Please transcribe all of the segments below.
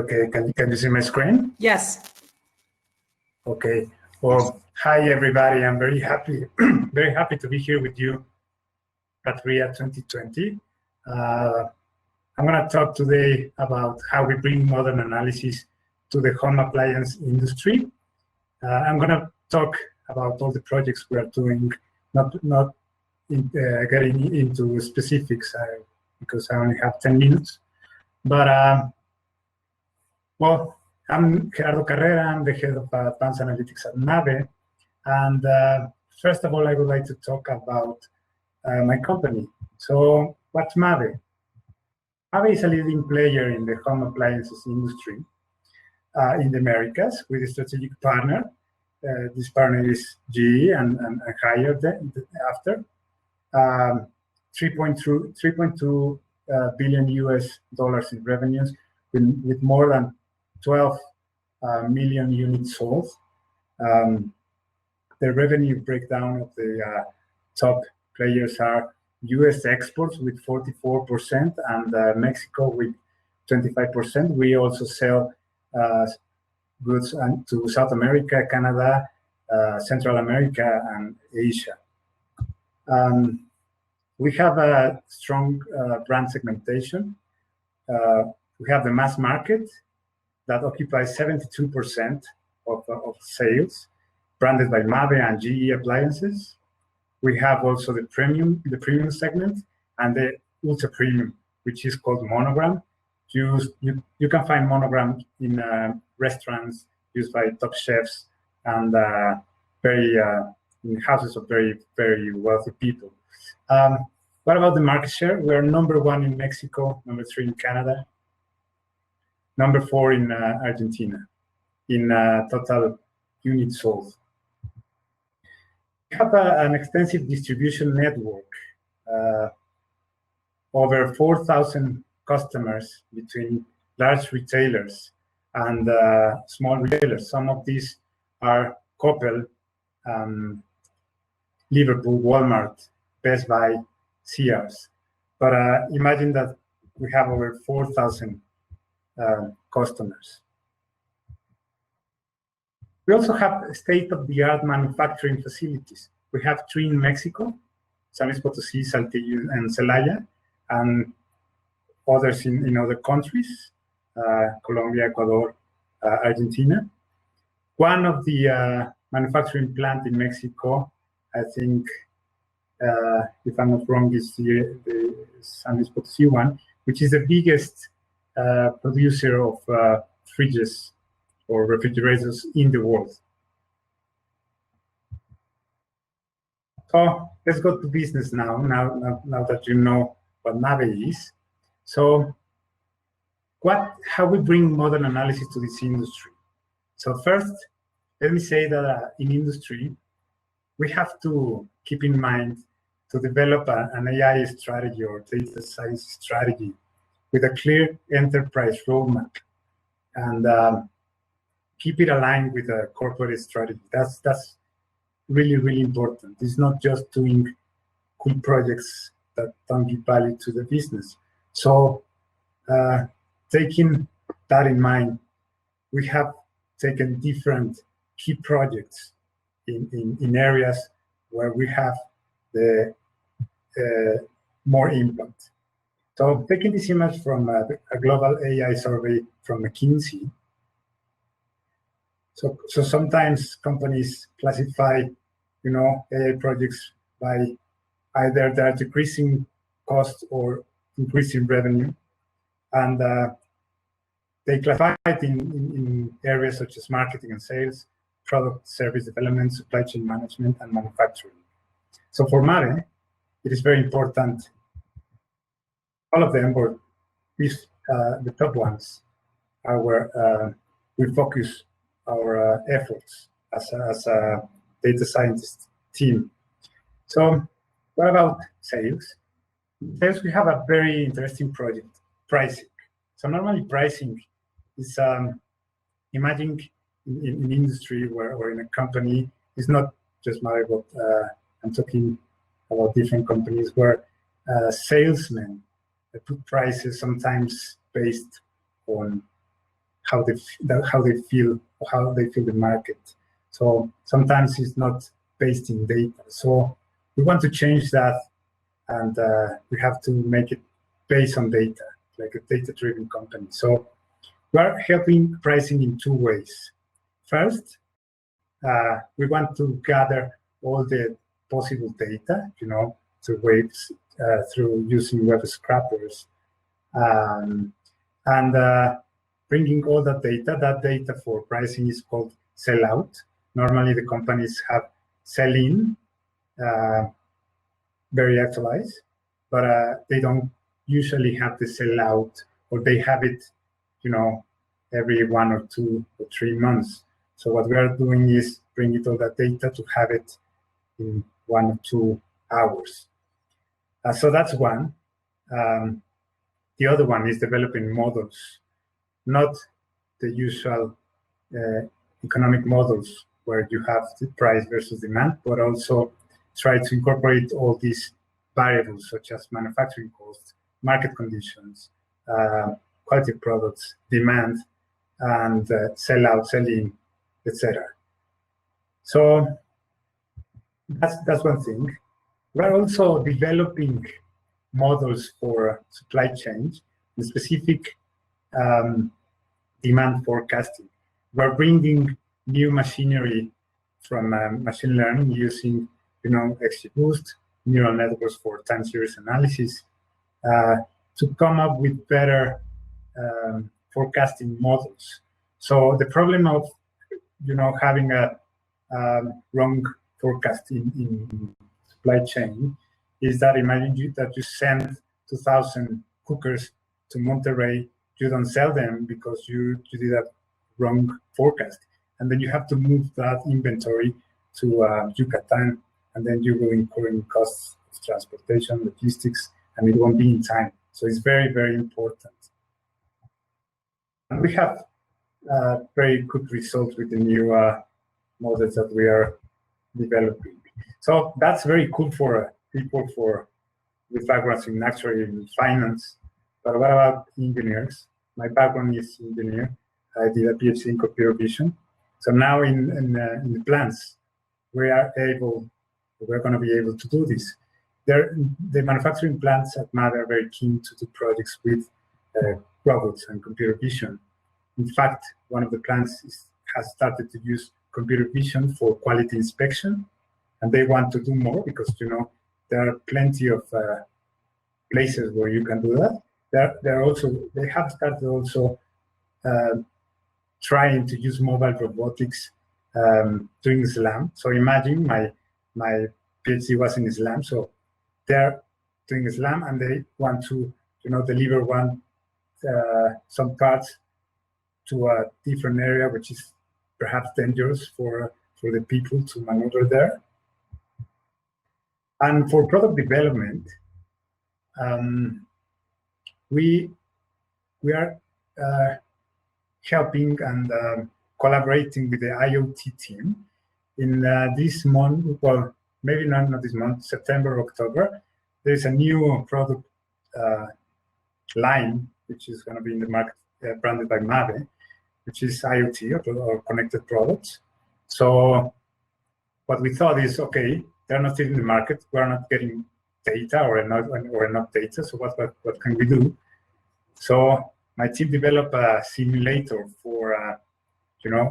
Okay, can you see my screen? Yes. Okay. Well, hi everybody. I'm very happy, very happy to be here with you at RIA 2020. I'm going to talk today about how we bring modern analysis to the home appliance industry. I'm going to talk about all the projects we are doing, not getting into specifics because I only have 10 minutes. But well, I'm Gerardo Carrera. I'm the head of Advanced Analytics at Mabe. And first of all, I would like to talk about my company. So what's Mabe? Mabe is a leading player in the home appliances industry in the Americas with a strategic partner. This partner is GE and Haier after. 3.2 billion US dollars in revenues with more than 12 million units sold. The revenue breakdown of the top players are US exports with 44% and Mexico with 25%. We also sell goods to South America, Canada, Central America, and Asia. We have a strong brand segmentation. We have the mass market that occupies 72% of sales, branded by Mabe and GE appliances. We have also the premium segment and the ultra premium, which is called Monogram. You can find Monogram in restaurants used by top chefs and in houses of very, very wealthy people. What about the market share? We are number 1 in Mexico, number 3 in Canada, number 4 in Argentina in total units sold. We have an extensive distribution network, over 4,000 customers between large retailers and small retailers. Some of these are Coppel, Liverpool, Walmart, Best Buy, Sears. But imagine that we have over 4,000 customers. We also have state-of-the-art manufacturing facilities. We have 3 in Mexico, San Luis Potosí, Saltillo, and Celaya, and others in other countries, Colombia, Ecuador, Argentina. One of the manufacturing plant in Mexico, I think, if I'm not wrong, is the San Luis Potosí one, which is the biggest producer of fridges or refrigerators in the world. So let's go to business now that you know what Mabe is. So how we bring modern analysis to this industry? So first, let me say that in industry, we have to keep in mind to develop an AI strategy or data science strategy with a clear enterprise roadmap and keep it aligned with a corporate strategy. That's really, really important. It's not just doing cool projects that don't give value to the business. So taking that in mind, we have taken different key projects in areas where we have the more impact. So taking this image from a global AI survey from McKinsey. So sometimes companies classify, AI projects by either they're decreasing cost or increasing revenue, and they classify it in areas such as marketing and sales, product service development, supply chain management, and manufacturing. So for Mabe, it is very important. All of them were the top ones are where we focus our efforts as a data scientist team. So what about sales? Sales, we have a very interesting project, pricing. So normally pricing is, imagine in industry or in a company, it's not just Mabe, but I'm talking about different companies where salesmen put prices sometimes based on how they feel the market. So sometimes it's not based in data. So we want to change that, and we have to make it based on data, like a data-driven company. So we're helping pricing in two ways. First, we want to gather all the possible data, through using web scrapers, and bringing all that data. That data for pricing is called sell-out. Normally, the companies have sell-in, very actualized, but they don't usually have the sell-out, or they have it, every 1 or 2 or 3 months. So what we are doing is bringing all that data to have it in 1 or 2 hours. So that's one. The other one is developing models, not the usual economic models where you have the price versus demand, but also try to incorporate all these variables such as manufacturing costs, market conditions, quality of products, demand, and sell-out, sell-in, etc. So that's one thing. We're also developing models for supply chain, the specific demand forecasting. We're bringing new machinery from machine learning using, XGBoost, neural networks for time series analysis, to come up with better forecasting models. So the problem of, having a wrong forecast in supply chain is that imagine that you send 2,000 cookers to Monterrey, you don't sell them because you did a wrong forecast. And then you have to move that inventory to Yucatan, and then you will incur in costs of transportation, logistics, and it won't be in time. So it's very, very important. And we have very good results with the new models that we are developing. So that's very cool for people with backgrounds in actuary and finance. But what about engineers? My background is engineer. I did a PhD in computer vision. So now in the plants, we're going to be able to do this. The manufacturing plants at Mabe are very keen to do projects with robots and computer vision. In fact, one of the plants has started to use computer vision for quality inspection, and they want to do more because there are plenty of places where you can do that. They have started also trying to use mobile robotics doing SLAM. So imagine my PhD was in SLAM, so they're doing SLAM and they want to deliver some parts to a different area, which is perhaps dangerous for the people to maneuver there. And for product development, we are helping and collaborating with the IoT team. In this month, well, maybe not this month, September, October, there's a new product line, which is going to be in the market, branded by Mabe, which is IoT, or connected products. So what we thought is, okay, they're not still in the market, we're not getting data or enough data, so what can we do? So my team developed a simulator for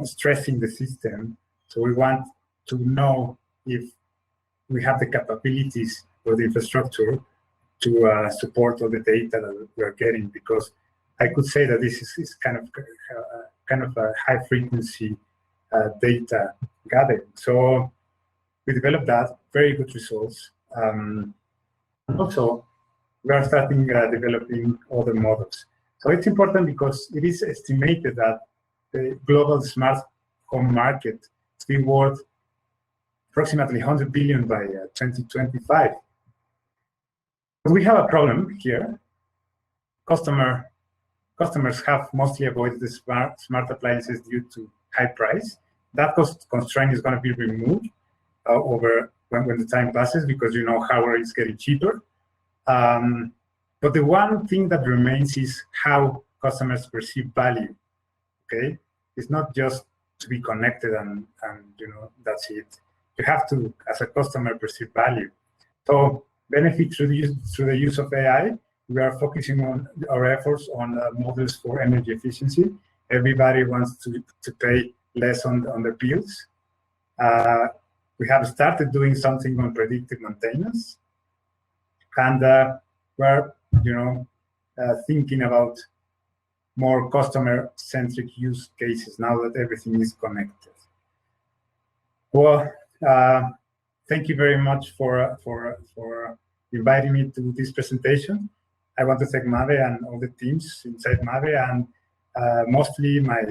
stressing the system. So we want to know if we have the capabilities or the infrastructure to support all the data that we are getting, because I could say that this is kind of a high frequency data gathering. So we developed that, very good results. Also, we are starting developing other models. So it's important because it is estimated that the global smart home market is be worth approximately 100 billion by 2025. But we have a problem here. Customers have mostly avoided the smart appliances due to high price. That cost constraint is going to be removed over when the time passes, because hardware is getting cheaper. But the one thing that remains is how customers perceive value. okay? It's not just to be connected and that's it. You have to, as a customer, perceive value. So benefit through the use of AI, we are focusing on our efforts on models for energy efficiency. Everybody wants to pay less on their bills. We have started doing something on predictive maintenance, and we're thinking about more customer-centric use cases now that everything is connected. Well, thank you very much for inviting me to this presentation. I want to thank Mabe and all the teams inside Mabe, and mostly my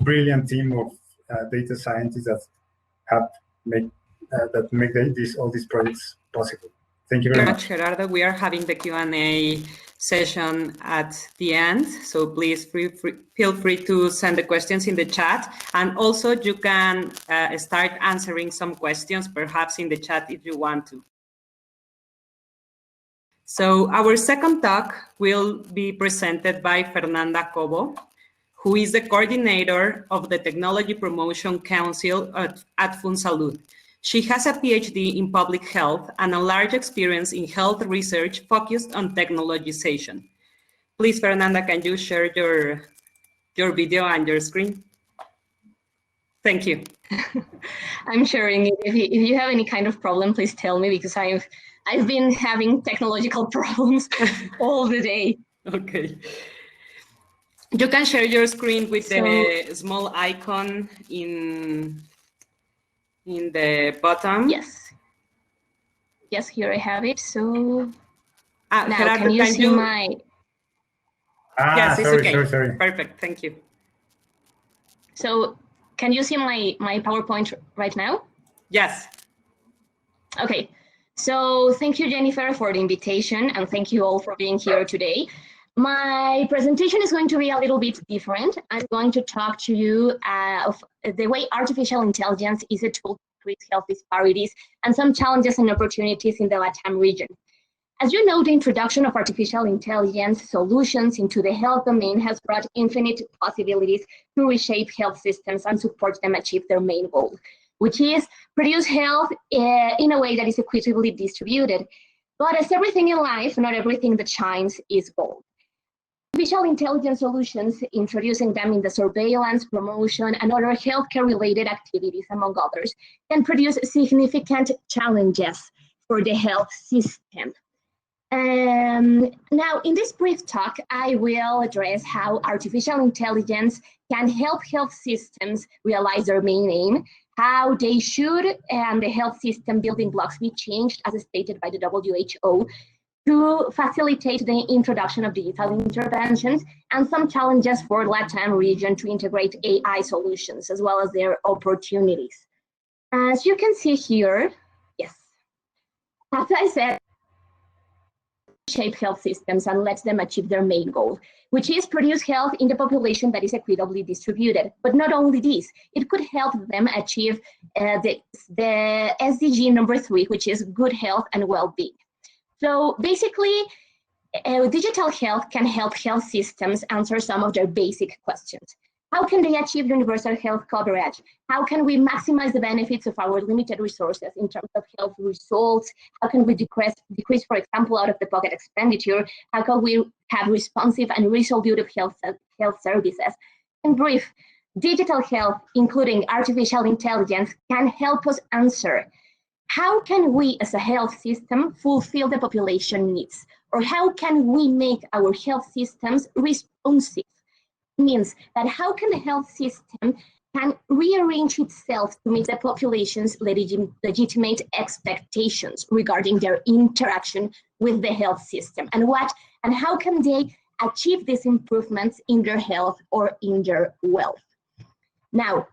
brilliant team of data scientists that have make all these projects possible. Thank you very much, Gerardo. We are having the Q&A session at the end, so please feel free to send the questions in the chat, and also you can start answering some questions perhaps in the chat if you want to. So our second talk will be presented by Fernanda Cobo, who is the coordinator of the Technology Promotion Council at FUNSALUD. She has a PhD in public health and a large experience in health research focused on technologization. Please, Fernanda, can you share your video and your screen? Thank you. I'm sharing it. If you have any kind of problem, please tell me, because I've been having technological problems all the day. Okay. You can share your screen with the small icon in the bottom. Yes. Yes, here I have it. So now Gerardo, can you see my... Yes, it's okay. Sorry. Perfect, thank you. So can you see my PowerPoint right now? Yes. Okay. So thank you, Jennifer, for the invitation, and thank you all for being here today. My presentation is going to be a little bit different. I'm going to talk to you of the way artificial intelligence is a tool to increase health disparities and some challenges and opportunities in the Latam region. As you know, the introduction of artificial intelligence solutions into the health domain has brought infinite possibilities to reshape health systems and support them achieve their main goal, which is produce health in a way that is equitably distributed. But as everything in life, not everything that shines is gold. Artificial intelligence solutions, introducing them in the surveillance, promotion, and other healthcare-related activities, among others, can produce significant challenges for the health system. Now, in this brief talk, I will address how artificial intelligence can help health systems realize their main aim, how they should and the health system building blocks be changed, as stated by the WHO, to facilitate the introduction of digital interventions, and some challenges for the Latam region to integrate AI solutions, as well as their opportunities. As you can see here, yes, as I said, shape health systems and let them achieve their main goal, which is produce health in the population that is equitably distributed. But not only this, it could help them achieve the SDG number 3, which is good health and well-being. So basically, digital health can help health systems answer some of their basic questions. How can they achieve universal health coverage? How can we maximize the benefits of our limited resources in terms of health results? How can we decrease, for example, out-of-the-pocket expenditure? How can we have responsive and resolutive health services? In brief, digital health, including artificial intelligence, can help us answer how can we as a health system fulfill the population needs? Or how can we make our health systems responsive? It means that how can the health system can rearrange itself to meet the population's legitimate expectations regarding their interaction with the health system, and how can they achieve these improvements in their health or in their wealth? Now,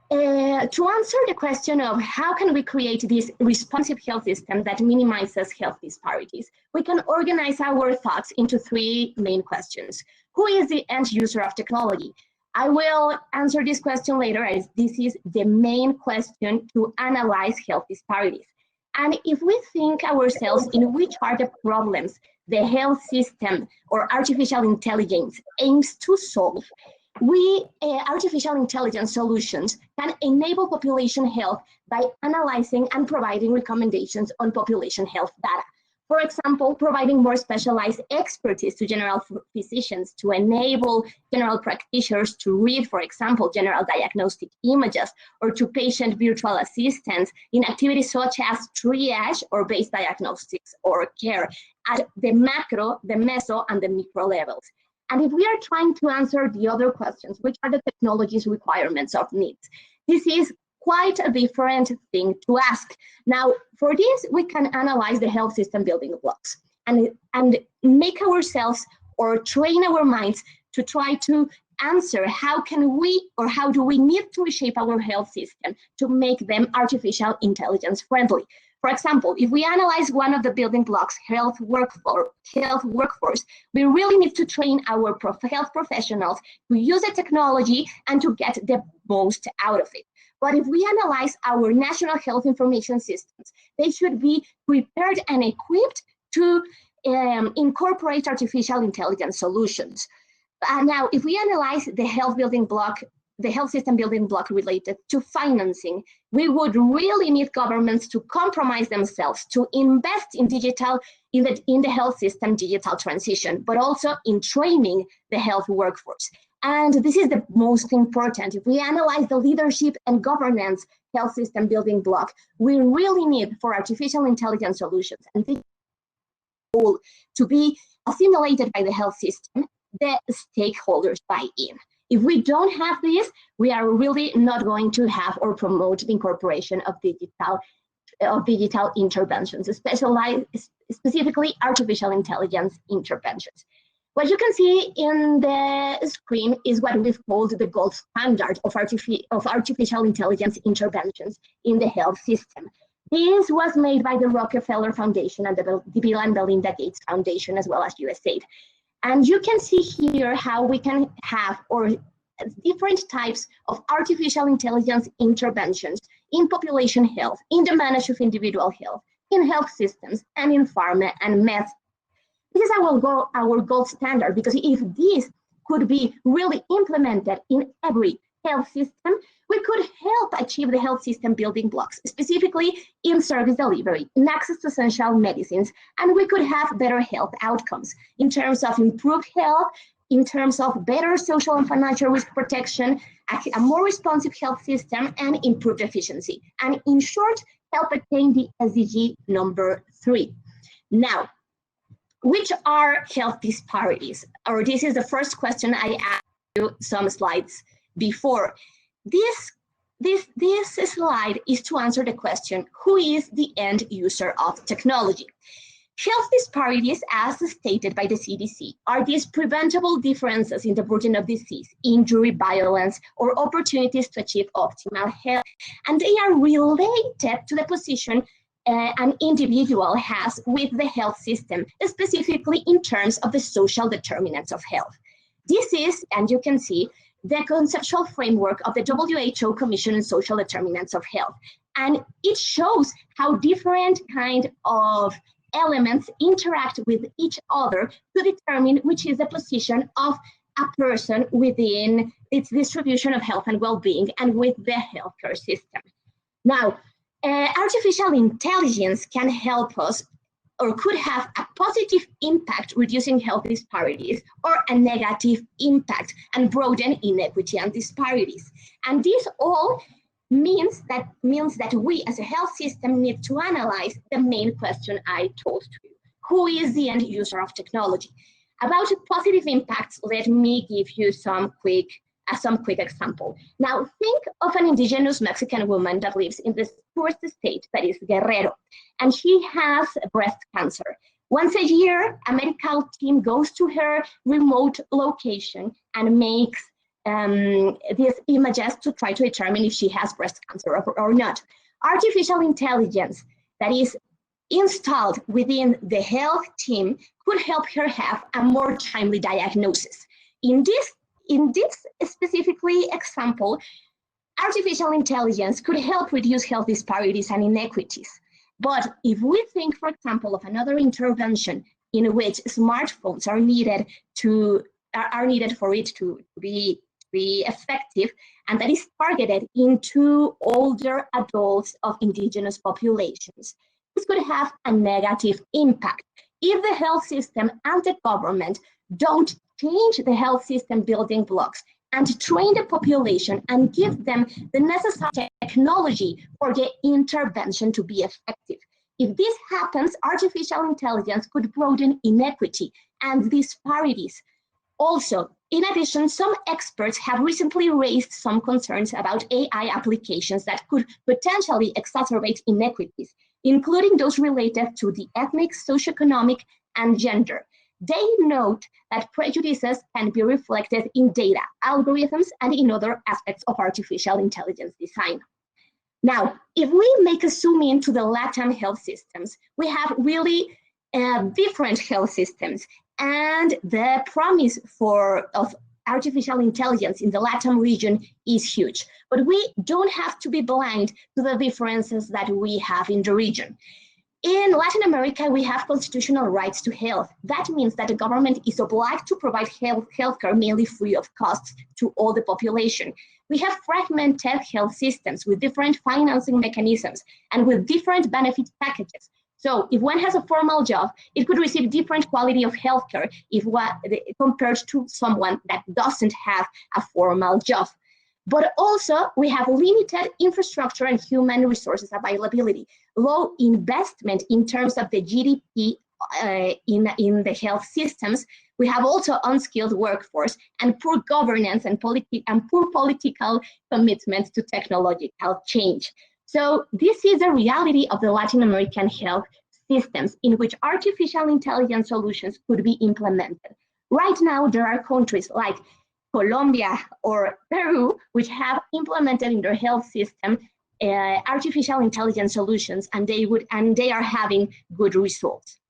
to answer the question of how can we create this responsive health system that minimizes health disparities, we can organize our thoughts into 3 main questions. Who is the end user of technology? I will answer this question later, as this is the main question to analyze health disparities. And if we think ourselves in which are the problems the health system or artificial intelligence aims to solve, artificial intelligence solutions can enable population health by analyzing and providing recommendations on population health data. For example, providing more specialized expertise to general physicians to enable general practitioners to read, for example, general diagnostic images, or to patient virtual assistants in activities such as triage or base diagnostics or care at the macro, the meso, and the micro levels. And if we are trying to answer the other questions, which are the technologies requirements of needs, this is quite a different thing to ask. Now, for this, we can analyze the health system building blocks and make ourselves or train our minds to try to answer how can we or how do we need to reshape our health system to make them artificial intelligence friendly. For example, if we analyze one of the building blocks, health workforce, we really need to train our health professionals to use the technology and to get the most out of it. But if we analyze our national health information systems, they should be prepared and equipped to incorporate artificial intelligence solutions. Now, if we analyze the health system building block related to financing, we would really need governments to compromise themselves to invest in the health system digital transition, but also in training the health workforce. And this is the most important. If we analyze the leadership and governance health system building block, we really need for artificial intelligence solutions and this goal to be assimilated by the health system, the stakeholders buy in. If we don't have this, we are really not going to have or promote the incorporation of digital interventions, specifically artificial intelligence interventions. What you can see in the screen is what we've called the gold standard of artificial intelligence interventions in the health system. This was made by the Rockefeller Foundation and the Bill and Melinda Gates Foundation, as well as USAID. And you can see here how we can have different types of artificial intelligence interventions in population health, in the management of individual health, in health systems, and in pharma and med. This is our gold standard, because if this could be really implemented in every health system, we could help achieve the health system building blocks, specifically in service delivery, in access to essential medicines, and we could have better health outcomes in terms of improved health, in terms of better social and financial risk protection, a more responsive health system, and improved efficiency. And in short, help attain the SDG number 3. Now, which are health disparities? Or this is the first question I asked you some slides before. This slide is to answer the question, who is the end user of technology? Health disparities, as stated by the CDC, are these preventable differences in the burden of disease, injury, violence, or opportunities to achieve optimal health. And they are related to the position an individual has with the health system, specifically in terms of the social determinants of health. This is, and you can see, the conceptual framework of the WHO Commission on Social Determinants of Health. And it shows how different kind of elements interact with each other to determine which is the position of a person within its distribution of health and well-being and with the healthcare system. Now, artificial intelligence can help us or could have a positive impact reducing health disparities or a negative impact and broaden inequity and disparities. And this all means that we as a health system need to analyze the main question I told you. Who is the end user of technology? About positive impacts, let me give you some quick example. Now think of an indigenous Mexican woman that lives in the poorest state, that is Guerrero, and she has breast cancer. Once a year, a medical team goes to her remote location and makes these images to try to determine if she has breast cancer or not. Artificial intelligence that is installed within the health team could help her have a more timely diagnosis. In this specifically example, artificial intelligence could help reduce health disparities and inequities. But if we think, for example, of another intervention in which smartphones are needed for it to be be effective and that is targeted into older adults of indigenous populations. This could have a negative impact if the health system and the government don't change the health system building blocks and train the population and give them the necessary technology for the intervention to be effective. If this happens, artificial intelligence could broaden inequity and disparities. Also, in addition, some experts have recently raised some concerns about AI applications that could potentially exacerbate inequities, including those related to the ethnic, socioeconomic, and gender. They note that prejudices can be reflected in data, algorithms, and in other aspects of artificial intelligence design. Now, if we make a zoom in to the Latam health systems, we have really different health systems, and the promise of artificial intelligence in the Latam region is huge. But we don't have to be blind to the differences that we have in the region. In Latin America, we have constitutional rights to health. That means that the government is obliged to provide healthcare mainly free of cost to all the population. We have fragmented health systems with different financing mechanisms and with different benefit packages. So if one has a formal job, it could receive different quality of healthcare compared to someone that doesn't have a formal job. But also, we have limited infrastructure and human resources availability, low investment in terms of the GDP in the health systems. We have also unskilled workforce and poor governance and poor political commitment to technological change. So this is the reality of the Latin American health systems in which artificial intelligence solutions could be implemented. Right now, there are countries like Colombia or Peru, which have implemented in their health system artificial intelligence solutions, and they are having good results.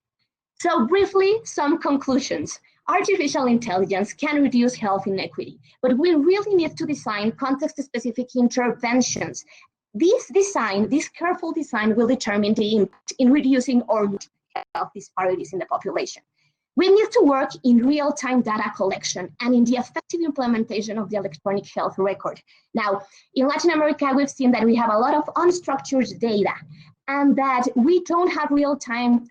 So briefly, some conclusions. Artificial intelligence can reduce health inequity, but we really need to design context-specific interventions. This careful design will determine the impact in reducing or health disparities in the population. We need to work in real-time data collection and in the effective implementation of the electronic health record. Now, in Latin America, we've seen that we have a lot of unstructured data and that we don't have real-time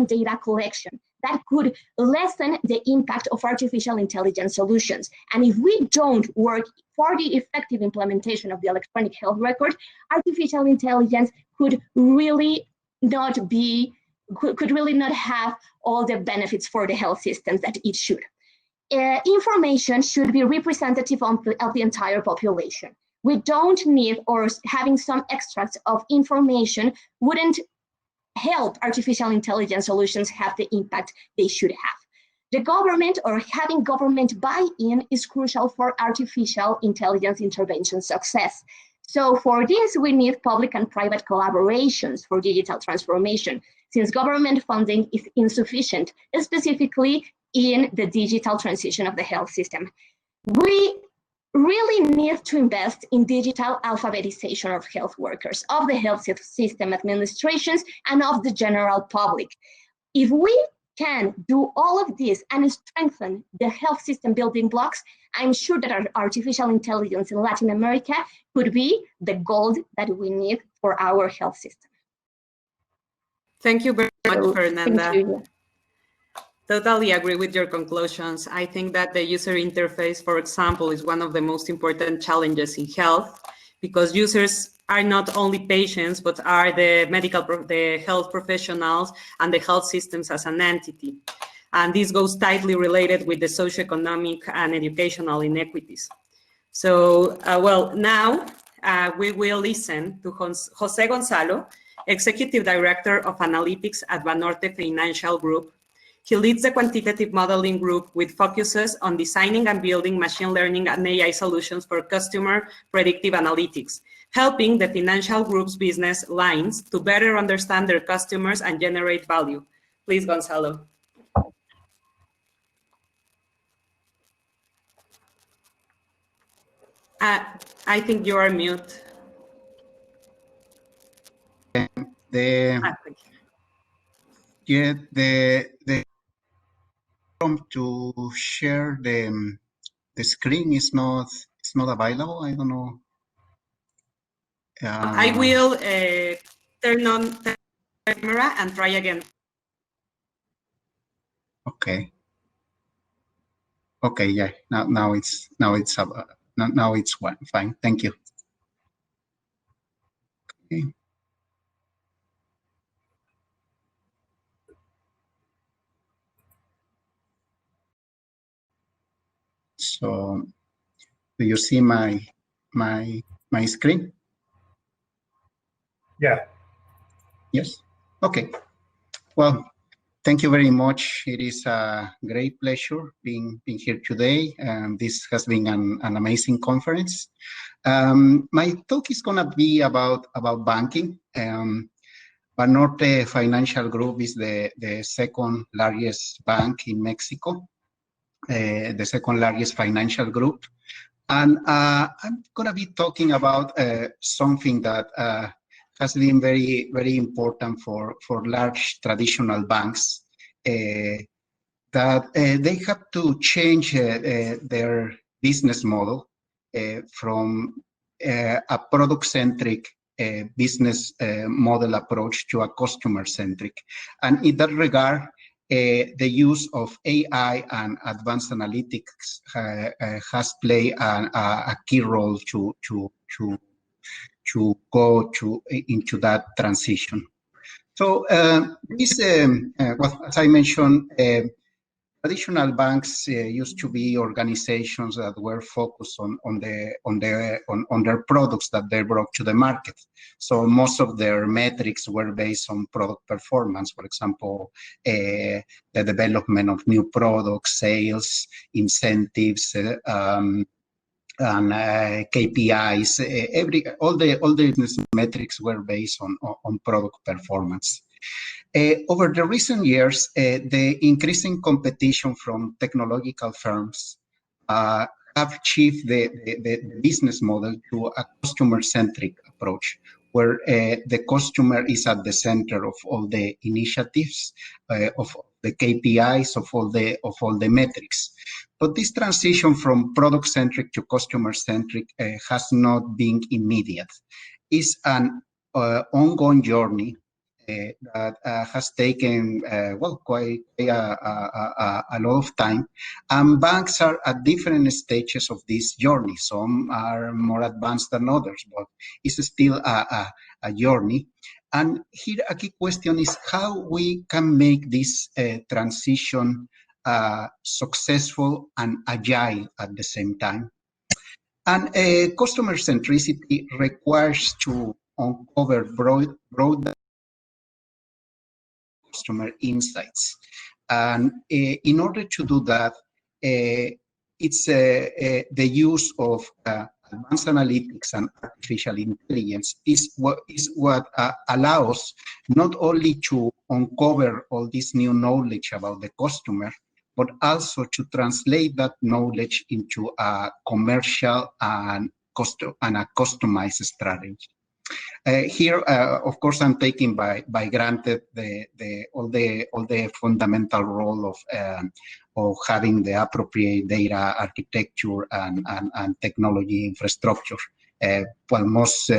data collection that could lessen the impact of artificial intelligence solutions. And if we don't work for the effective implementation of the electronic health record, artificial intelligence could really not have all the benefits for the health systems that it should. Information should be representative of the entire population. We don't need, or having some extracts of information wouldn't help artificial intelligence solutions have the impact they should have. The government or having government buy-in is crucial for artificial intelligence intervention success. So for this, we need public and private collaborations for digital transformation, since government funding is insufficient, specifically in the digital transition of the health system. We really need to invest in digital alphabetization of health workers, of the health system administrations, and of the general public. If we can do all of this and strengthen the health system building blocks, I'm sure that our artificial intelligence in Latin America could be the gold that we need for our health system. Thank you very much, Fernanda. Thank you. Totally agree with your conclusions. I think that the user interface, for example, is one of the most important challenges in health, because users are not only patients, but are the health professionals and the health systems as an entity. And this goes tightly related with the socioeconomic and educational inequities. So, now we will listen to José Gonzalo, Executive Director of Analytics at Banorte Financial Group. He leads the quantitative modeling group with focuses on designing and building machine learning and AI solutions for customer predictive analytics, helping the financial group's business lines to better understand their customers and generate value. Please, Gonzalo. I think you are mute. To share the screen is not available. I don't know. I will turn on the camera and try again. Okay. Okay. Yeah. Now it's fine. Thank you. Okay. So, do you see my screen? Yeah. Yes. Okay. Well, thank you very much. It is a great pleasure being here today. This has been an amazing conference. My talk is going to be about banking. Banorte Financial Group is the second largest bank in Mexico, the second largest financial group. And I'm going to be talking about something that has been very, very important for large traditional banks, that they have to change their business model from a product-centric business model approach to a customer-centric. And in that regard, the use of AI and advanced analytics has played a key role to go into that transition. So well, as I mentioned, traditional banks used to be organizations that were focused on their products that they brought to the market. So most of their metrics were based on product performance. For example, the development of new products, sales, incentives, and KPIs. All the business metrics were based on product performance. Over the recent years, the increasing competition from technological firms have shifted the business model to a customer-centric approach, where the customer is at the center of all the initiatives, of the KPIs, of all the metrics. But this transition from product-centric to customer-centric has not been immediate. It's an ongoing journey that has taken, well, quite a lot of time. And banks are at different stages of this journey. Some are more advanced than others, but it's still a journey. And here a key question is how we can make this transition successful and agile at the same time. And customer centricity requires to uncover broad customer insights. And in order to do that, it's the use of advanced analytics and artificial intelligence is what allows not only to uncover all this new knowledge about the customer, but also to translate that knowledge into a commercial and a customized strategy. Here, of course, I'm taking by granted all the fundamental role of having the appropriate data architecture and technology infrastructure. Well, most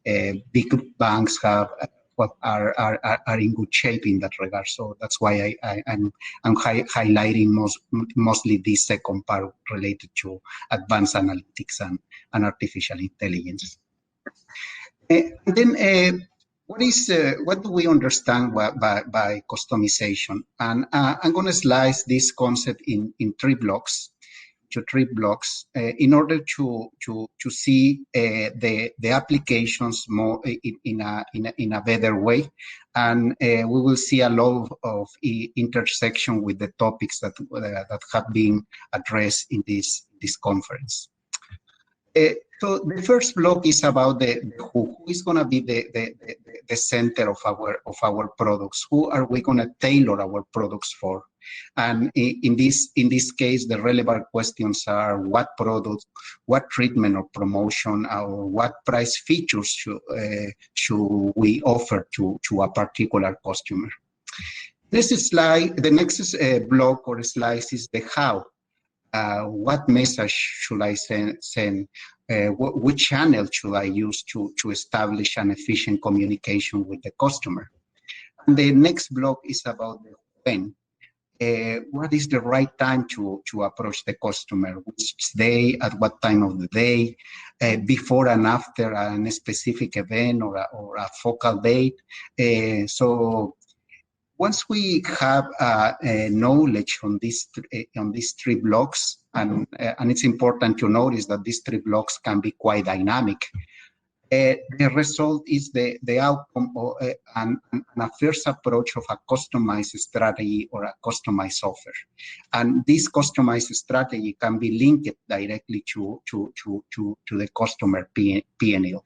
big banks have are in good shape in that regard. So that's why I'm highlighting mostly this second part related to advanced analytics and artificial intelligence. And then what do we understand by customization? And I'm going to slice this concept in three blocks, in order to see the applications more in a better way, and we will see a lot of intersection with the topics that have been addressed in this conference. So the first block is about the who is going to be the center of our products. Who are we going to tailor our products for? And in this case, the relevant questions are what products, what treatment or promotion, or what price features should we offer to a particular customer. This slide, the next block or slice is the how. what message should I send? Which channel should I use to establish an efficient communication with the customer? And the next block is about the when. What is the right time to approach the customer? Which day, at what time of the day, before and after a specific event or a focal date. So once we have knowledge on these three blocks, and it's important to notice that these three blocks can be quite dynamic. The result is the outcome of a first approach of a customized strategy or a customized offer. And this customized strategy can be linked directly to the customer P&L.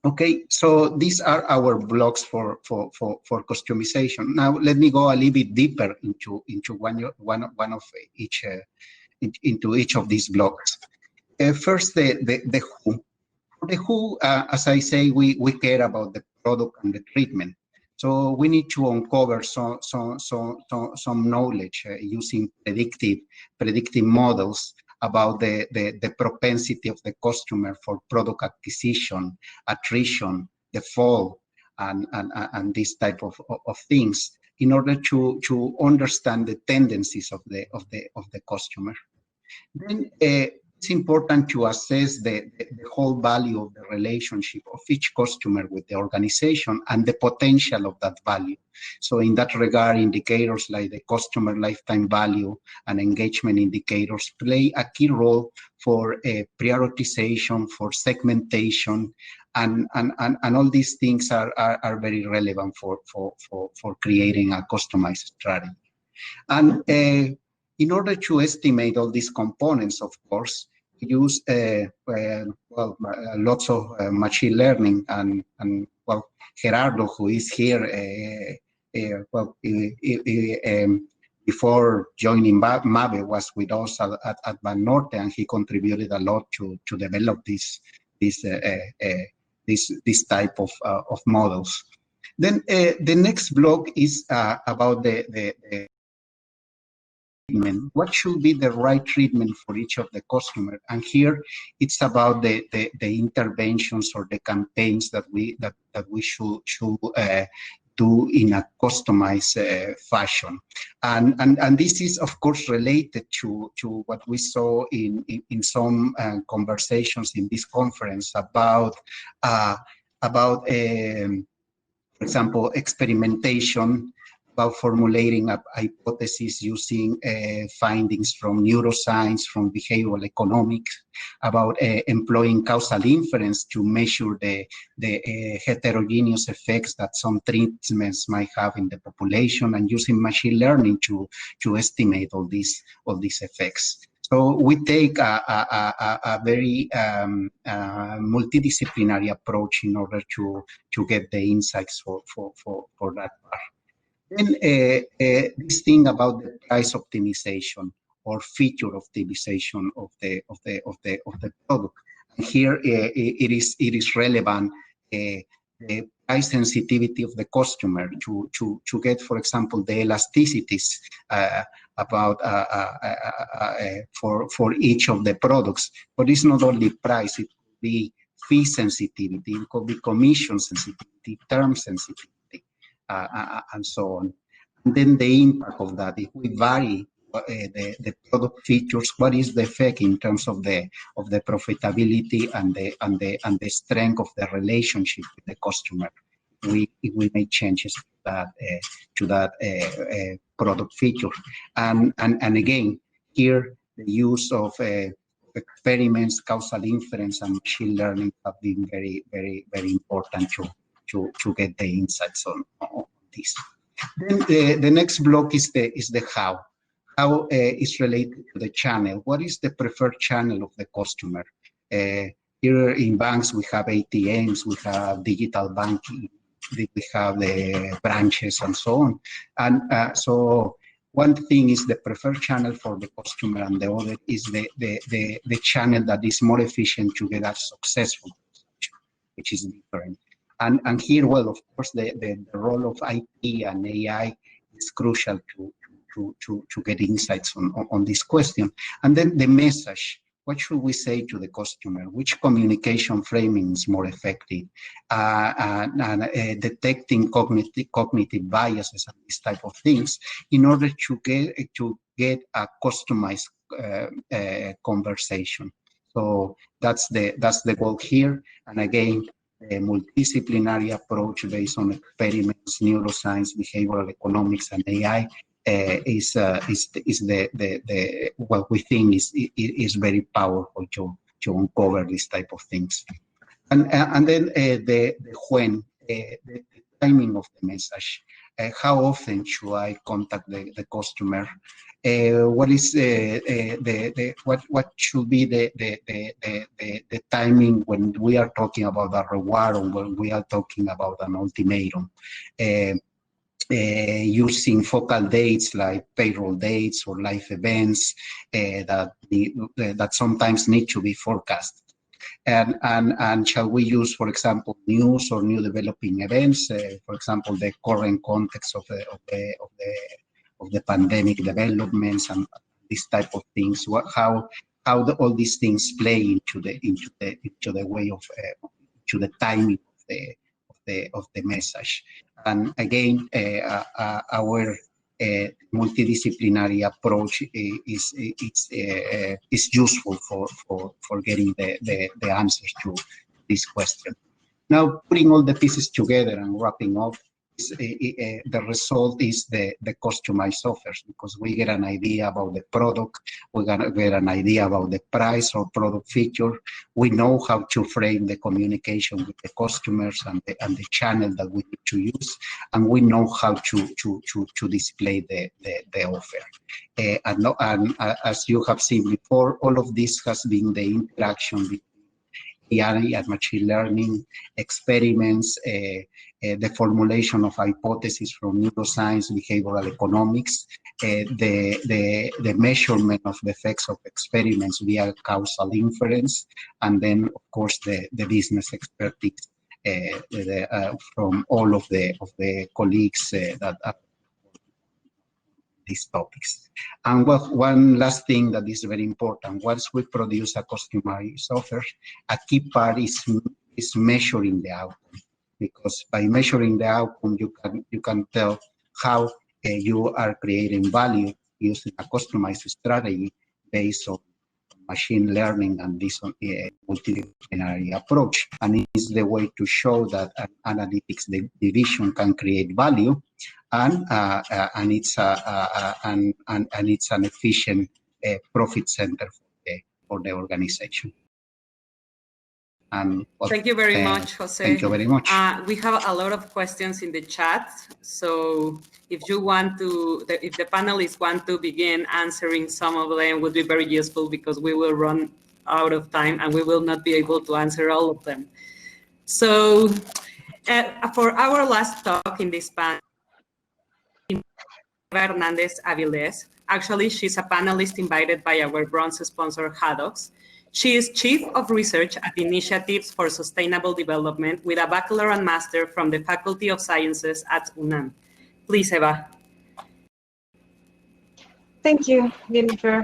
Okay, so these are our blocks for customization. Now let me go a little bit deeper into one of each into each of these blocks. First, the who. For the who, as I say, we care about the product and the treatment. So we need to uncover some knowledge using predictive models about the propensity of the customer for product acquisition, attrition, the fall, and this type of things in order to understand the tendencies of the customer. Then it's important to assess the whole value of the relationship of each customer with the organization and the potential of that value. So in that regard, indicators like the customer lifetime value and engagement indicators play a key role for prioritization, for segmentation, and all these things are very relevant for creating a customized strategy. And in order to estimate all these components, of course, we use lots of machine learning, and Gerardo, who is here, before joining Mabe, was with us at Banorte, and he contributed a lot to develop this type of models. Then the next block is about the what should be the right treatment for each of the customer, and here it's about the interventions or the campaigns that we should do in a customized fashion, and this is of course related to what we saw in some conversations in this conference about for example, experimentation, about formulating a hypothesis using findings from neuroscience, from behavioral economics, about employing causal inference to measure the heterogeneous effects that some treatments might have in the population, and using machine learning to estimate all these effects. So we take a very multidisciplinary approach in order to get the insights for that part. Then this thing about the price optimization or feature optimization of the product. And here it is relevant the price sensitivity of the customer to get, for example, the elasticities about for each of the products. But it's not only price; it could be fee sensitivity, it could be commission sensitivity, term sensitivity. And so on. And then the impact of that, if we vary the product features, what is the effect in terms of the profitability and the strength of the relationship with the customer? We make changes to that product feature, and again here the use of experiments, causal inference, and machine learning have been very important to get the insights on this. Then the next block is the how. How is related to the channel. What is the preferred channel of the customer? Here in banks we have ATMs, we have digital banking, we have the branches and so on. And so one thing is the preferred channel for the customer, and the other is the channel that is more efficient to get us successful, which is different. And here, well, of course, the role of IT and AI is crucial to to get insights on this question. And then the message. What should we say to the customer? Which communication framing is more effective? Detecting cognitive biases and these type of things in order to get a customized conversation. So that's the goal here. And again, a multidisciplinary approach based on experiments, neuroscience, behavioral economics, and AI is what we think is very powerful to uncover this type of things. And then the when, the timing of the message. How often should I contact the customer? What is what should be the timing when we are talking about a reward or when we are talking about an ultimatum? Using focal dates like payroll dates or life events that sometimes need to be forecasted. And shall we use, for example, news or new developing events? For example, the current context of the pandemic developments and this type of things. How all these things play into the way of to the timing of the message. And again, our multidisciplinary approach is useful for getting the answers to this question. Now, putting all the pieces together and wrapping up, the result is the customized offers, because we get an idea about the product, we're gonna get an idea about the price or product feature. We know how to frame the communication with the customers and the channel that we need to use, and we know how to display the offer. And as you have seen before, all of this has been the interaction between AI and machine learning, experiments, the formulation of hypotheses from neuroscience, behavioral economics, the measurement of the effects of experiments via causal inference, and then, of course, the business expertise from all of the colleagues that are these topics. And one last thing that is very important: once we produce a customized offer, a key part is measuring the outcome, because by measuring the outcome, you can tell how you are creating value using a customized strategy based on machine learning and this multidisciplinary approach. And it's the way to show that an analytics division can create value, and it's an efficient profit center for the organization. And well, thank you very much, Jose. Thank you very much. We have a lot of questions in the chat, so if you want to, if the panelists want to begin answering some of them, would be very useful, because we will run out of time and we will not be able to answer all of them. So for our last talk in this panel, Eva Hernández Avilez, actually she's a panelist invited by our bronze sponsor, Haddox. She is Chief of Research at Initiatives for Sustainable Development with a Bachelor and Master from the Faculty of Sciences at UNAM. Please, Eva. Thank you, Jennifer.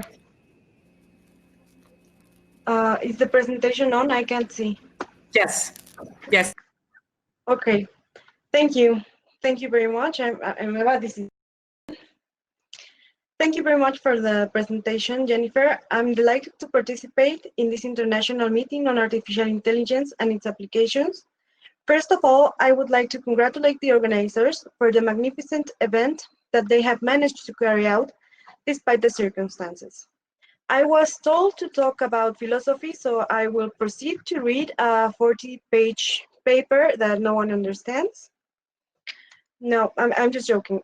Is the presentation on? I can't see. Yes. Yes. Okay. Thank you. Thank you very much. I'm Eva. Thank you very much for the presentation, Jennifer. I'm delighted to participate in this international meeting on artificial intelligence and its applications. First of all, I would like to congratulate the organizers for the magnificent event that they have managed to carry out despite the circumstances. I was told to talk about philosophy, so I will proceed to read a 40-page paper that no one understands. No, I'm just joking.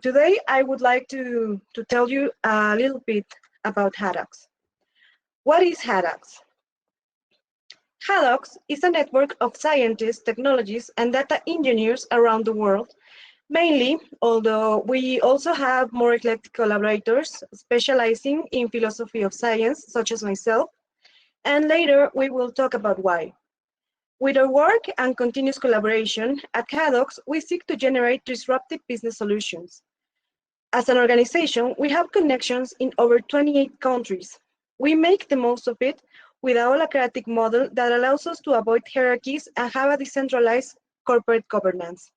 Today, I would like to tell you a little bit about Haddox. What is Haddox? Haddox is a network of scientists, technologists, and data engineers around the world, mainly, although we also have more eclectic collaborators specializing in philosophy of science, such as myself, and later we will talk about why. With our work and continuous collaboration, at Haddox, we seek to generate disruptive business solutions. As an organization, we have connections in over 28 countries. We make the most of it with a holacratic model that allows us to avoid hierarchies and have a decentralized corporate governance.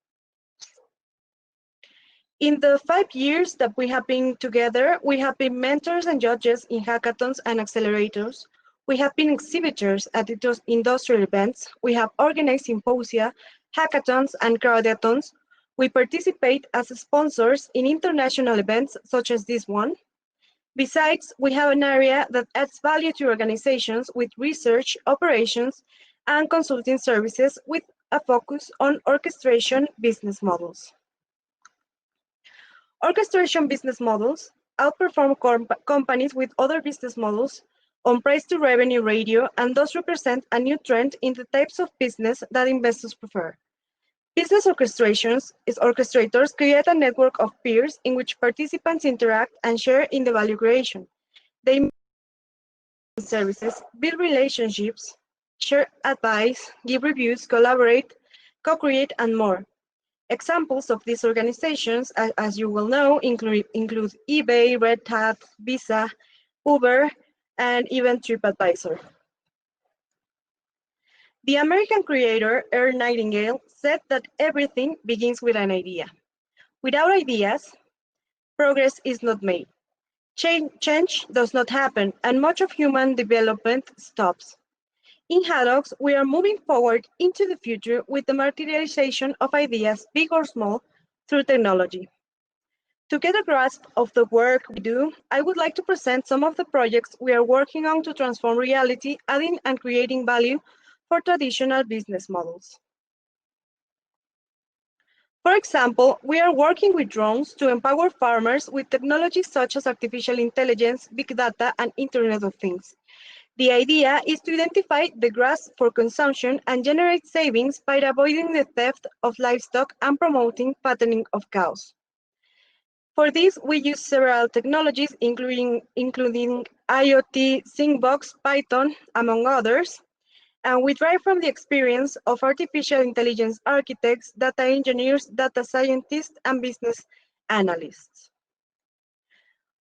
In the 5 years that we have been together, we have been mentors and judges in hackathons and accelerators. We have been exhibitors at industrial events. We have organized symposia, hackathons, and crowdathons. We participate as sponsors in international events such as this one. Besides, we have an area that adds value to organizations with research, operations, and consulting services with a focus on orchestration business models. Orchestration business models outperform companies with other business models on price-to-revenue ratio and thus represent a new trend in the types of business that investors prefer. Business orchestrators create a network of peers in which participants interact and share in the value creation. They make services, build relationships, share advice, give reviews, collaborate, co-create, and more. Examples of these organizations, as you will know, include eBay, Red Hat, Visa, Uber, and even TripAdvisor. The American creator Earl Nightingale said that everything begins with an idea. Without ideas, progress is not made. Change does not happen, and much of human development stops. In Hadox, we are moving forward into the future with the materialization of ideas, big or small, through technology. To get a grasp of the work we do, I would like to present some of the projects we are working on to transform reality, adding and creating value for traditional business models. For example, we are working with drones to empower farmers with technologies such as artificial intelligence, big data, and Internet of Things. The idea is to identify the grass for consumption and generate savings by avoiding the theft of livestock and promoting fattening of cows. For this, we use several technologies, including IoT, Syncbox, Python, among others, and we derive from the experience of artificial intelligence architects, data engineers, data scientists, and business analysts.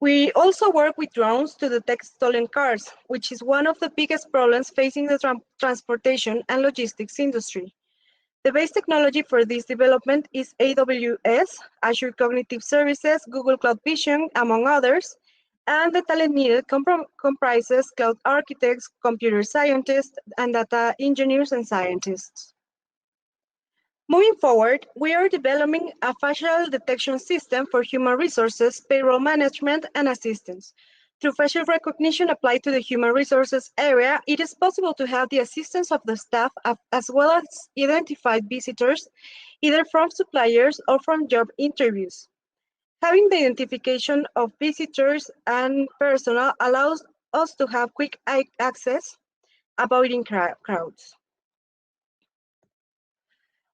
We also work with drones to detect stolen cars, which is one of the biggest problems facing the transportation and logistics industry. The base technology for this development is AWS, Azure Cognitive Services, Google Cloud Vision, among others, and the talent needed comprises cloud architects, computer scientists, and data engineers and scientists. Moving forward, we are developing a facial detection system for human resources, payroll management, and assistance. Through facial recognition applied to the human resources area, it is possible to have the assistance of the staff as well as identified visitors, either from suppliers or from job interviews. Having the identification of visitors and personnel allows us to have quick access, avoiding crowds.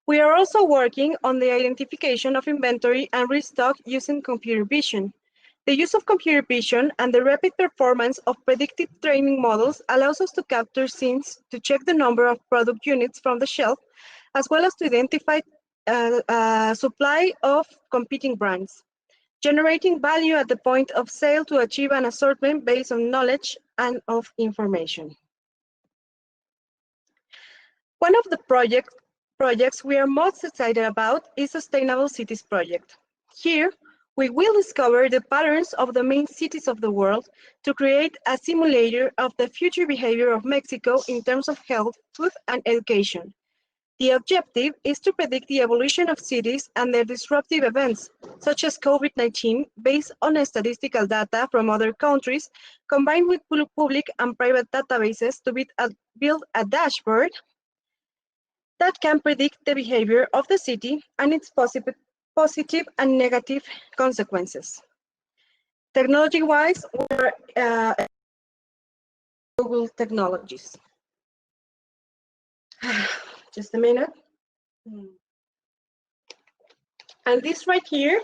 We are also working on the identification of inventory and restock using computer vision. The use of computer vision and the rapid performance of predictive training models allows us to capture scenes to check the number of product units from the shelf, as well as to identify supply of competing brands, generating value at the point of sale to achieve an assortment based on knowledge and of information. One of the projects we are most excited about is Sustainable Cities Project. Here, we will discover the patterns of the main cities of the world to create a simulator of the future behavior of Mexico in terms of health, food, and education. The objective is to predict the evolution of cities and their disruptive events, such as COVID-19, based on statistical data from other countries, combined with public and private databases to build a dashboard that can predict the behavior of the city and its positive and negative consequences. Technology-wise, we're Google technologies. Just a minute. And this right here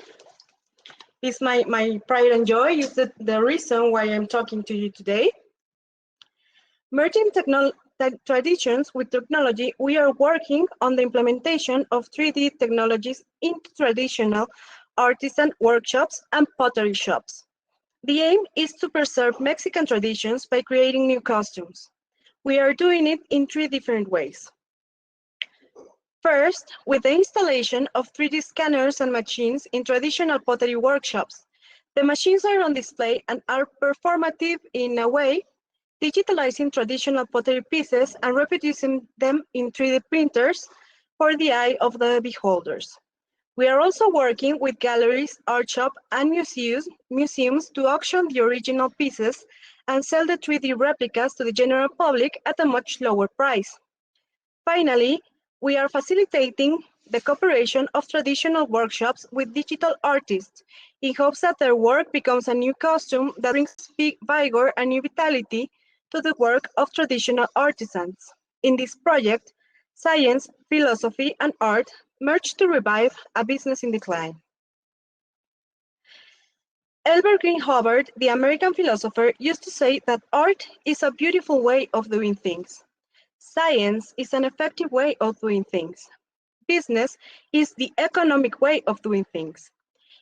is my pride and joy, is the reason why I'm talking to you today. Merging traditions with technology, we are working on the implementation of 3D technologies into traditional artisan workshops, and pottery shops. The aim is to preserve Mexican traditions by creating new costumes. We are doing it in 3 different ways. First, with the installation of 3D scanners and machines in traditional pottery workshops. The machines are on display and are performative in a way, digitalizing traditional pottery pieces and reproducing them in 3D printers for the eye of the beholders. We are also working with galleries, art shops, and museums to auction the original pieces and sell the 3D replicas to the general public at a much lower price. Finally, we are facilitating the cooperation of traditional workshops with digital artists in hopes that their work becomes a new costume that brings vigor and new vitality to the work of traditional artisans. In this project, science, philosophy, and art merge to revive a business in decline. Albert Green Hubbard, the American philosopher, used to say that art is a beautiful way of doing things. Science is an effective way of doing things. Business is the economic way of doing things.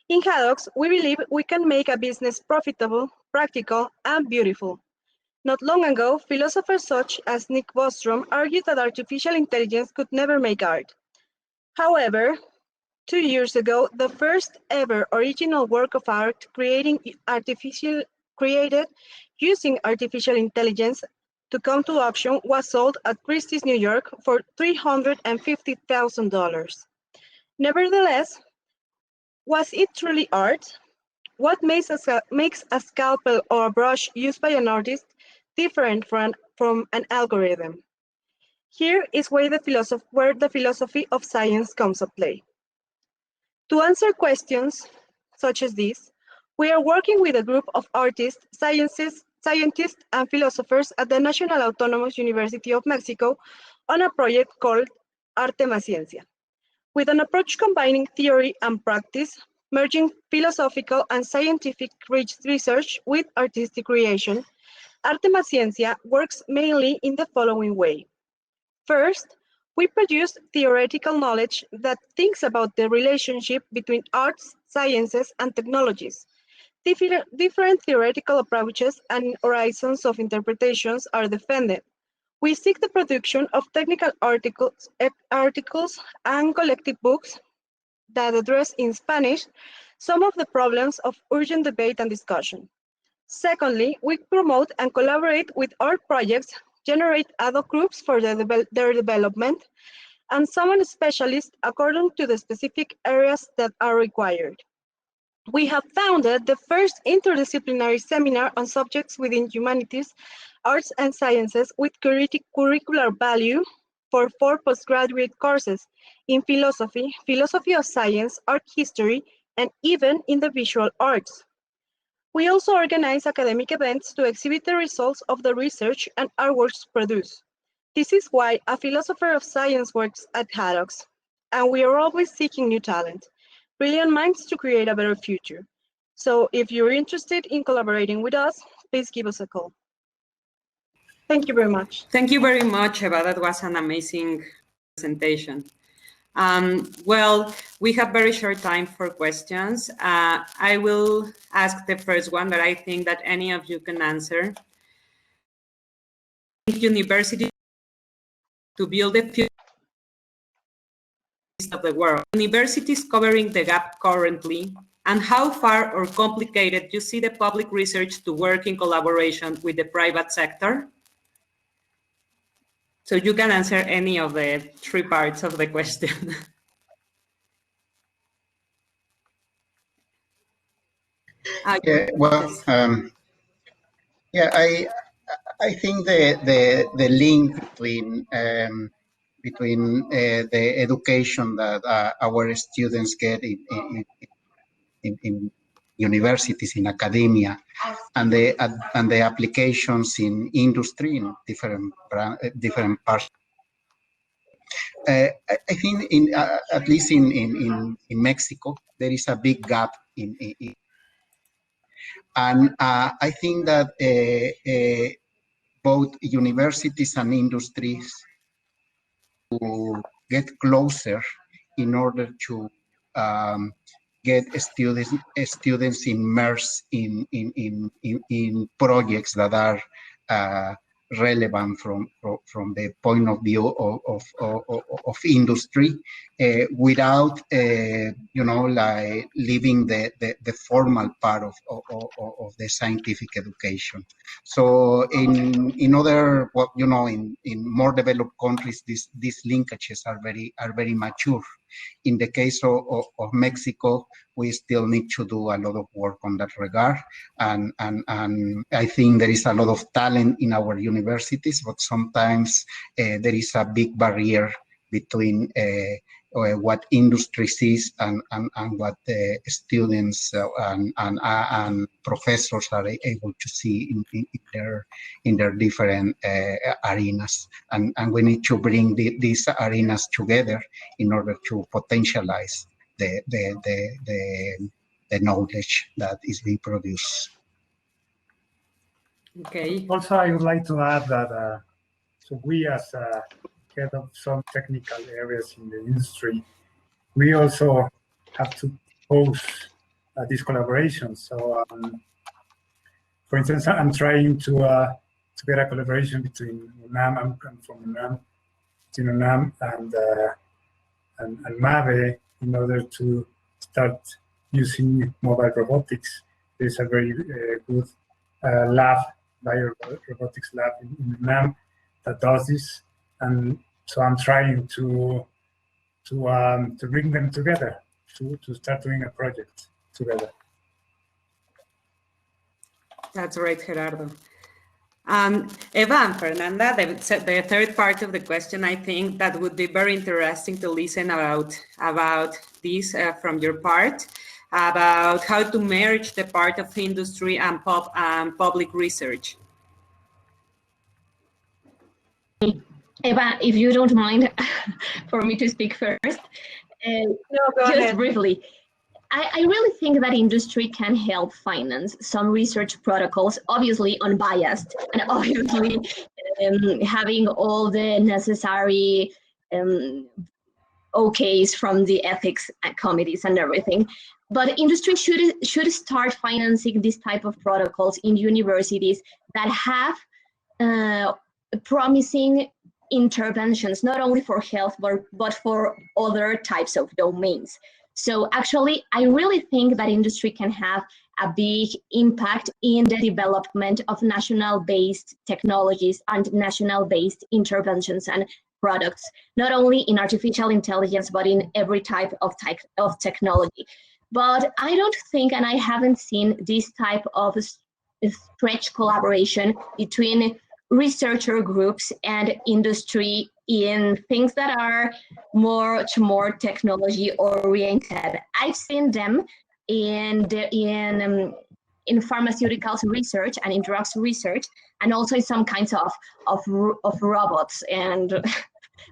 In Haddox, we believe we can make a business profitable, practical, and beautiful. Not long ago, philosophers such as Nick Bostrom argued that artificial intelligence could never make art. However, 2 years ago, the first ever original work of art created using artificial intelligence to come to auction was sold at Christie's, New York for $350,000. Nevertheless, was it truly art? What makes a scalpel or a brush used by an artist different from an algorithm? Here is where the philosophy of science comes into play. To answer questions such as this, we are working with a group of artists, scientists, and philosophers at the National Autonomous University of Mexico on a project called Arte más Ciencia, with an approach combining theory and practice, merging philosophical and scientific research with artistic creation. Arte más Ciencia works mainly in the following way. First, we produce theoretical knowledge that thinks about the relationship between arts, sciences, and technologies. Different theoretical approaches and horizons of interpretations are defended. We seek the production of technical articles and collective books that address in Spanish some of the problems of urgent debate and discussion. Secondly, we promote and collaborate with art projects, generate ad hoc groups for their development, and summon specialists according to the specific areas that are required. We have founded the first interdisciplinary seminar on subjects within humanities, arts, and sciences with curricular value for 4 postgraduate courses in philosophy, philosophy of science, art history, and even in the visual arts. We also organize academic events to exhibit the results of the research and artworks produced. This is why a philosopher of science works at Haddox, and we are always seeking new talent, brilliant minds to create a better future. So if you're interested in collaborating with us, please give us a call. Thank you very much. Thank you very much, Eva. That was an amazing presentation. Well, we have very short time for questions. I will ask the first one that I think that any of you can answer. University to build the future of the world. Universities covering the gap currently, and how far or complicated you see the public research to work in collaboration with the private sector? So you can answer any of the 3 parts of the question. Yeah, well, I think the link between the education that our students get in universities, in academia, and the applications in industry in different parts. I think at least in Mexico there is a big gap and I think that both universities and industries to get closer in order to get students immersed in projects that are relevant from the point of view of industry, without like leaving the formal part of the scientific education. So in other, well, in more developed countries, these linkages are very mature. In the case of Mexico, we still need to do a lot of work on that regard, and I think there is a lot of talent in our universities, but sometimes there is a big barrier between what industry sees and what students and professors are able to see in their different arenas, and we need to bring these arenas together in order to potentialize the knowledge that is being produced. Okay. Also, I would like to add that so we, as head of some technical areas in the industry, we also have to host these collaborations. So, for instance, I'm trying to get a collaboration between UNAM, I'm from UNAM, between UNAM and Mabe, in order to start using mobile robotics. There's a very good lab, bio-robotics lab in UNAM that does this, and so I'm trying to bring them together to start doing a project together. That's right, Gerardo. Eva and Fernanda, the third part of the question, I think that would be very interesting to listen about this from your part, about how to merge the part of industry and public research. Eva, if you don't mind for me to speak first, No, go just ahead. briefly. I really think that industry can help finance some research protocols, obviously unbiased, and obviously having all the necessary okays from the ethics committees and everything. But industry should start financing this type of protocols in universities that have promising interventions, not only for health, but for other types of domains. So actually, I really think that industry can have a big impact in the development of national-based technologies and national-based interventions and products, not only in artificial intelligence, but in every type of technology. But I don't think, and I haven't seen this type of stretch collaboration between researcher groups and industry in things that are much more technology oriented. I've seen them in pharmaceuticals research and in drugs research, and also in some kinds of robots,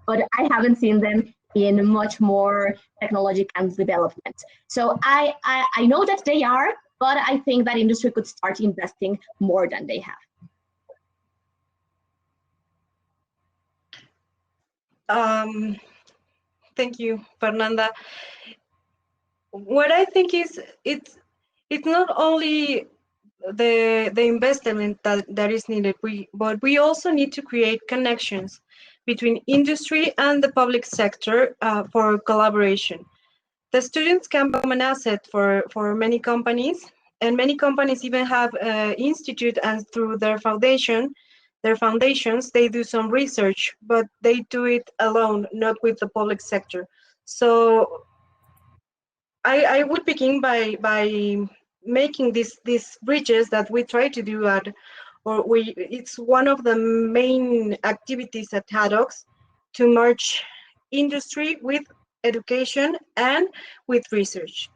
but I haven't seen them in much more technological development. So I know that they are, but I think that industry could start investing more than they have. Thank you, Fernanda. What I think is it's not only the investment that is needed, but we also need to create connections between industry and the public sector for collaboration. The students can become an asset for many companies, and many companies even have institute, and through their foundations, they do some research, but they do it alone, not with the public sector. So I would begin by making these bridges that we try to do it's one of the main activities at HADOX, to merge industry with education and with research.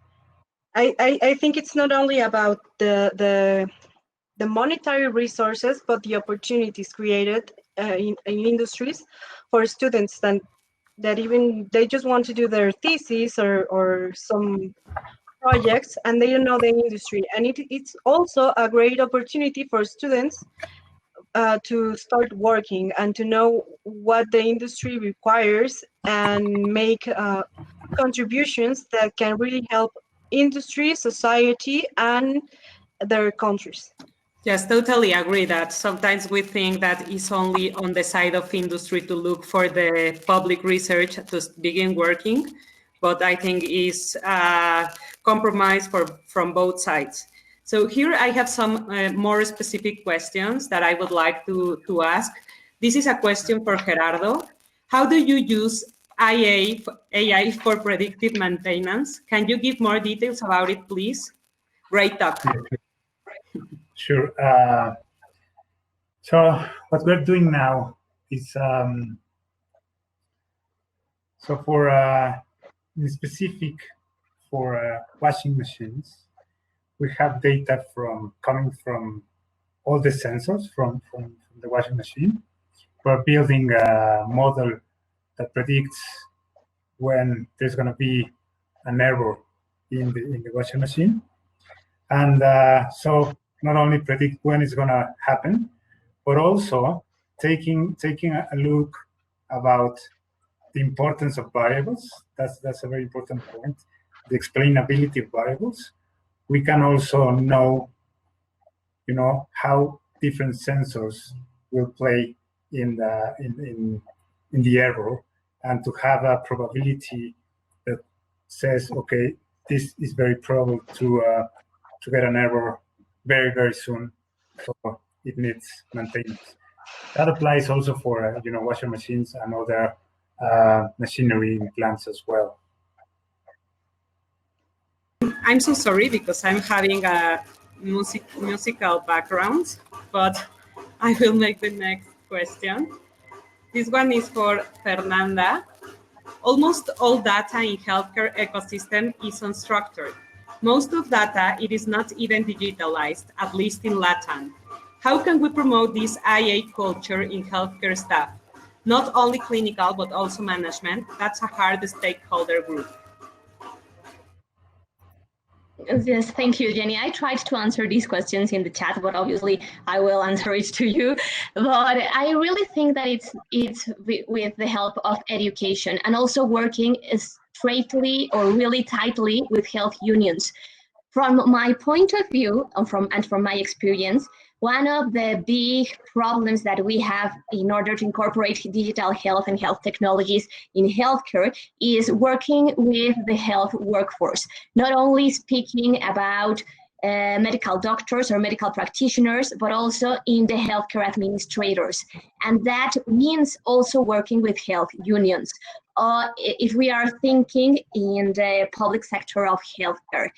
I think it's not only about the monetary resources, but the opportunities created in industries for students that even they just want to do their thesis or some projects, and they don't know the industry. And it's also a great opportunity for students to start working and to know what the industry requires and make contributions that can really help industry, society, and their countries. Yes, totally agree that sometimes we think that it's only on the side of industry to look for the public research to begin working, but I think it's a compromise from both sides. So here I have some more specific questions that I would like to ask. This is a question for Gerardo. How do you use AI for predictive maintenance? Can you give more details about it, please? Great talk. Sure. So what we're doing now is, so for in specific for washing machines, we have data coming from all the sensors from the washing machine. We're building a model that predicts when there's going to be an error in the washing machine, and so not only predict when it's going to happen, but also taking a look about the importance of variables. That's a very important point. The explainability of variables. We can also know, how different sensors will play in the error, and to have a probability that says, okay, this is very probable to get an error very, very soon, so it needs maintenance. That applies also for washing machines and other machinery in plants as well. I'm so sorry because I'm having a musical background, but I will make the next question. This one is for Fernanda. Almost all data in healthcare ecosystem is unstructured. Most of data, it is not even digitalized, at least in Latam. How can we promote this IA culture in healthcare staff? Not only clinical, but also management. That's a hard stakeholder group. Yes, thank you, Jenny. I tried to answer these questions in the chat, but obviously I will answer it to you. But I really think that it's with the help of education and also working straightly or really tightly with health unions. From my point of view, and from my experience, one of the big problems that we have in order to incorporate digital health and health technologies in healthcare is working with the health workforce, not only speaking about medical doctors or medical practitioners, but also in the healthcare administrators. And that means also working with health unions. If we are thinking in the public sector of healthcare,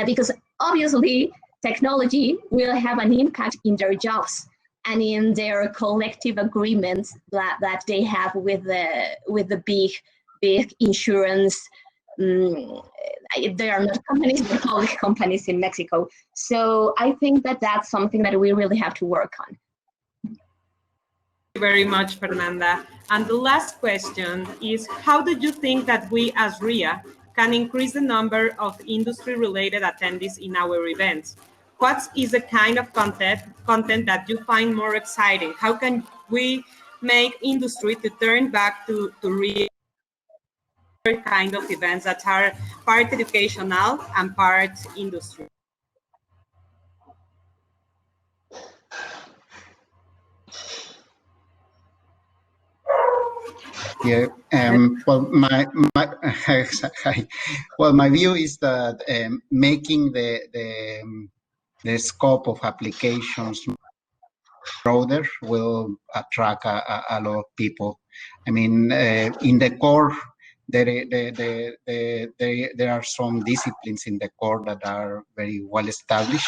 because obviously technology will have an impact in their jobs and in their collective agreements that they have with the big insurance. They are not companies, but public companies in Mexico. So I think that that's something that we really have to work on. Thank you very much, Fernanda. And the last question is, how do you think that we as RIA can increase the number of industry-related attendees in our events? What is the kind of content that you find more exciting? How can we make industry to turn back to real kind of events that are part educational and part industry? Yeah. Well, my view is that making the scope of applications broader will attract a lot of people. I mean, in the core, there are some disciplines in the core that are very well established,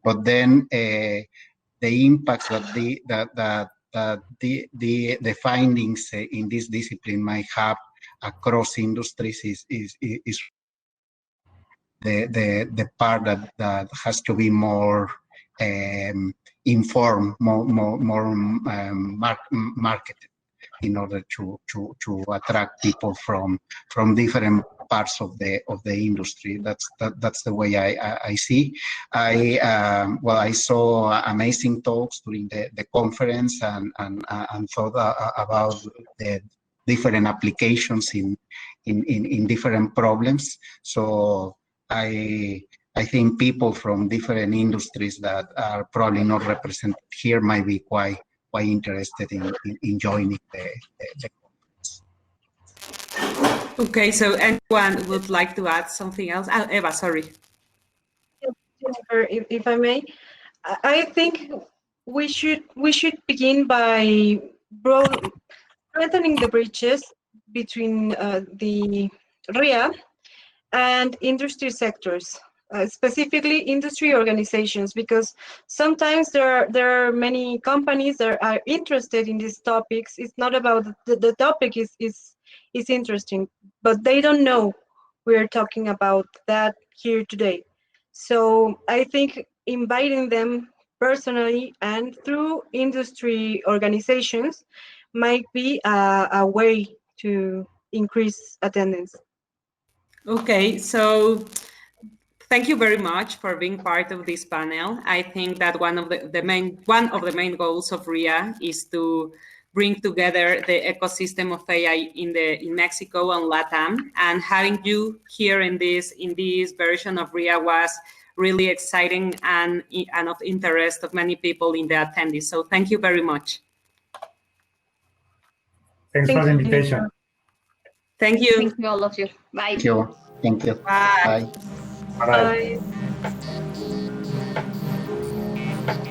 but then the impacts that the findings in this discipline might have across industries is the part that has to be more informed, more marketed, in order to attract people from different parts of the industry. That's the way I see. I saw amazing talks during the conference and thought about the different applications in different problems. So I think people from different industries that are probably not represented here might be quite interested in joining the conference. Okay, so anyone would like to add something else? Eva, sorry. Jennifer, if I may, I think we should begin by strengthening the bridges between the RIA and industry sectors, specifically industry organizations, because sometimes there are many companies that are interested in these topics. It's not about the topic is interesting, but they don't know we're talking about that here today. So I think inviting them personally and through industry organizations might be a way to increase attendance. Okay, so thank you very much for being part of this panel. I think that one of the main goals of RIA is to bring together the ecosystem of AI in Mexico and Latam, and having you here in this version of RIA was really exciting and of interest of many people in the attendees. So thank you very much. Thanks for the invitation. Thank you. Thank you, all of you. Bye. Thank you. Thank you. Bye. Bye. Bye. Bye.